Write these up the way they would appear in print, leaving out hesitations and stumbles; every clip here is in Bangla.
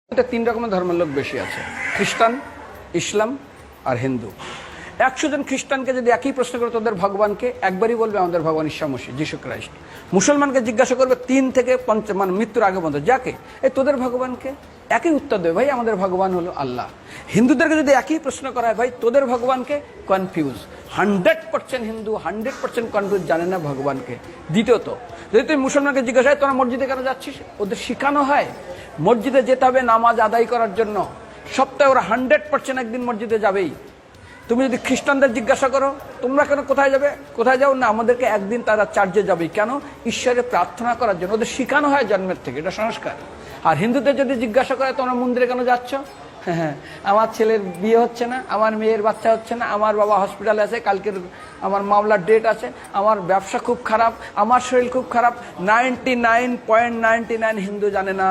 তিন রকমের ধর্মের লোক বেশি আছে, খ্রিস্টান, ইসলাম আর হিন্দু। 100 জন খ্রিস্টানকে যদি একই প্রশ্ন করে তোদের ভগবানকে, একবারই বলবে আমাদের ভগবান ঈসা মসীহ, যিশু খ্রাইস্ট। মুসলমানকে জিজ্ঞাসা করবে 3 থেকে 5 মানে মৃত্যুর আগে পর্যন্ত, যাকে এই তোদের ভগবানকে, একই উত্তর দেবে, ভাই আমাদের ভগবান হলো আল্লাহ। হিন্দুদেরকে যদি একই প্রশ্ন করা হয়, ভাই তোদের ভগবানকে, কনফিউজ। 100% হিন্দু 100% কনফিউজ, জানে না ভগবানকে। দ্বিতীয়ত, যদি তুই মুসলমানকে জিজ্ঞাসা হয় তোরা মসজিদে কেন যাচ্ছিস, ওদের শেখানো হয় মসজিদে যেতে হবে নামাজ আদায় করার জন্য। সপ্তাহে ওরা 100% একদিন মসজিদে যাবেই। তুমি যদি খ্রিস্টানদের জিজ্ঞাসা করো তোমরা কেন কোথায় যাবে, কোথায় যাও না, আমাদেরকে একদিন তারা চার্চে যাবে। কেন? ঈশ্বরে প্রার্থনা করার জন্য, ওদের শেখানো হয় জন্মের থেকে, এটা সংস্কার। আর হিন্দুদের যদি জিজ্ঞাসা করে তোমরা মন্দিরে কেন যাচ্ছ, হ্যাঁ আমার ছেলের বিয়ে হচ্ছে না, আমার মেয়ের বাচ্চা হচ্ছে না, আমার বাবা হসপিটালে আছে, কালকের আমার মামলার ডেট আছে, আমার ব্যবসা খুব খারাপ, আমার শরীর খুব খারাপ। 99.99 হিন্দু জানে না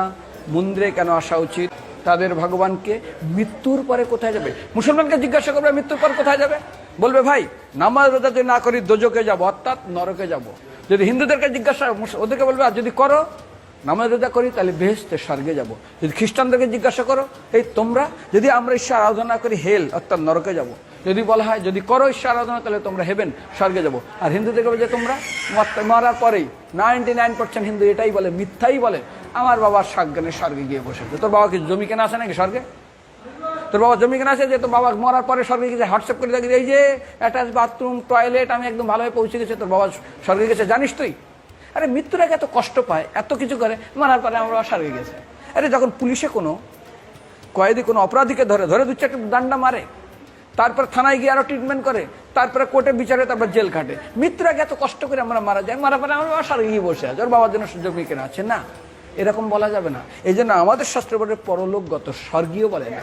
মন্দিরে কেন আসা উচিত, তাদের ভগবানকে মৃত্যুর পরে কোথায় যাবে। মুসলমানকে জিজ্ঞাসা করবে মৃত্যুর পর কোথায় যাবে, বলবে ভাই নামাজ রোজা যদি না করি দোজকে যাব, অর্থাৎ নরকে যাব। যদি হিন্দুদেরকে জিজ্ঞাসা, ওদেরকে বলবে আর যদি করো নামাজ রোজা করি তাহলে বেহেশতে স্বর্গে যাব। যদি খ্রিস্টানদেরকে জিজ্ঞাসা করো, এই তোমরা যদি আমরা ঈশ্বর আরাধনা করি হেল অর্থাৎ নরকে যাব। যদি বলা হয় যদি করো ঈশ্বর আরাধনা তাহলে তোমরা হেবেন স্বর্গে যাব। আর হিন্দুদেরকে বলে যে তোমরা মরার পরেই 99% হিন্দু এটাই বলে, মিথ্যাই বলে, আমার বাবার সাজ্ঞানে স্বর্গে গিয়ে বসেছে। তোর বাবা কি জমি কেনা আছে নাকি স্বর্গে? তোর বাবা জমি কেনা আছে যে তোর বাবা মরার পরে স্বর্গে গেছে, হোয়াটসঅ্যাপ করে দেখি এই যে অ্যাটাচ বাথরুম টয়লেট আমি একদম ভালোভাবে পৌঁছে গেছে, তোর বাবা স্বর্গে গেছে জানিস তুই? আরে মৃত্যুর আগে এত কষ্ট পায়, এত কিছু করে, মারার পরে আমার বাবা স্বর্গে গেছে। আরে যখন পুলিশে কোনো কয়েদি কোনো অপরাধীকে ধরে 2-4টা ডান্ডা মারে, তারপর থানায় গিয়ে আরো ট্রিটমেন্ট করে, তারপরে কোর্টে বিচারে, তারপর জেল খাটে, মৃত্যুর আগে এত কষ্ট করে আমরা মারা যায়, মারা পরে আমার বাবা স্বর্গে গিয়ে বসে আছে, ওর বাবার জন্য জমি কেনা আছে না, এরকম বলা যাবে না। এই জন্য আমাদের শাস্ত্র বলে পরলোকগত, স্বর্গীয় বলে না।